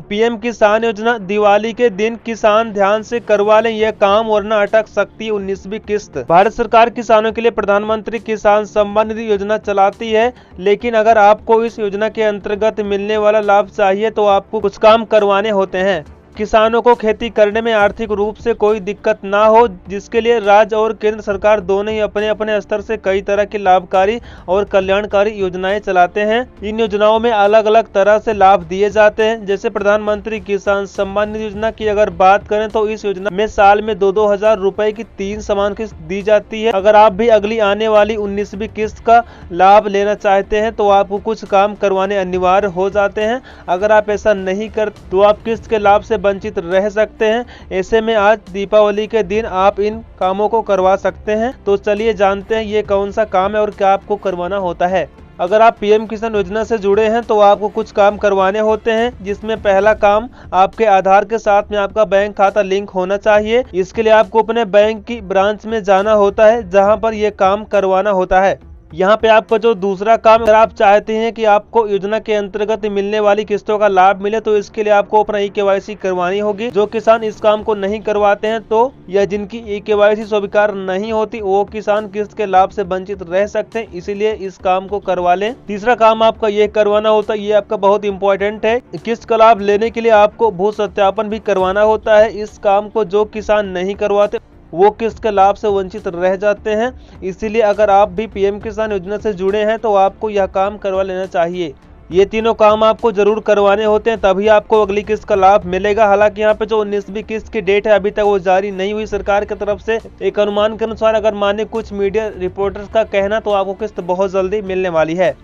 PM किसान योजना, दिवाली के दिन किसान ध्यान से करवा लें यह काम वरना अटक सकती है 19वीं किस्त। भारत सरकार किसानों के लिए प्रधानमंत्री किसान सम्मान निधि योजना चलाती है, लेकिन अगर आपको इस योजना के अंतर्गत मिलने वाला लाभ चाहिए तो आपको कुछ काम करवाने होते हैं। किसानों को खेती करने में आर्थिक रूप से कोई दिक्कत ना हो, जिसके लिए राज्य और केंद्र सरकार दोनों ही अपने अपने स्तर से कई तरह की लाभकारी और कल्याणकारी योजनाएं चलाते हैं। इन योजनाओं में अलग अलग तरह से लाभ दिए जाते हैं। जैसे प्रधानमंत्री किसान सम्मान निधि योजना की अगर बात करें तो इस योजना में साल में 2-2 हजार रुपए की 3 समान किस्त दी जाती है। अगर आप भी अगली आने वाली 19वीं किस्त का लाभ लेना चाहते हैं तो आपको कुछ काम करवाने अनिवार्य हो जाते हैं। अगर आप ऐसा नहीं करते तो आप किस्त के लाभ से वंचित रह सकते हैं। ऐसे में आज दीपावली के दिन आप इन कामों को करवा सकते हैं। तो चलिए जानते हैं ये कौन सा काम है और क्या आपको करवाना होता है। अगर आप पीएम किसान योजना से जुड़े हैं तो आपको कुछ काम करवाने होते हैं, जिसमें पहला काम आपके आधार के साथ में आपका बैंक खाता लिंक होना चाहिए। इसके लिए आपको अपने बैंक की ब्रांच में जाना होता है, जहां पर यह काम करवाना होता है। यहाँ पे आपका जो दूसरा काम, अगर आप चाहते हैं कि आपको योजना के अंतर्गत मिलने वाली किस्तों का लाभ मिले तो इसके लिए आपको अपना ई-केवाईसी करवानी होगी। जो किसान इस काम को नहीं करवाते हैं तो या जिनकी ई-केवाईसी स्वीकार नहीं होती वो किसान किस्त के लाभ से वंचित रह सकते हैं, इसीलिए इस काम को करवा लें। तीसरा काम आपका ये करवाना होता है, ये आपका बहुत इंपॉर्टेंट है। किस्त का लाभ लेने के लिए आपको भू सत्यापन भी करवाना होता है। इस काम को जो किसान नहीं करवाते वो किस्त के लाभ से वंचित रह जाते हैं। इसीलिए अगर आप भी पीएम किसान योजना से जुड़े हैं तो आपको यह काम करवा लेना चाहिए। ये तीनों काम आपको जरूर करवाने होते हैं, तभी आपको अगली किस्त का लाभ मिलेगा। हालांकि यहाँ पे जो 19वीं किस्त की डेट है अभी तक वो जारी नहीं हुई सरकार की तरफ से। एक अनुमान के अनुसार अगर माने कुछ मीडिया रिपोर्टर्स का कहना तो आपको किस्त बहुत जल्दी मिलने वाली है।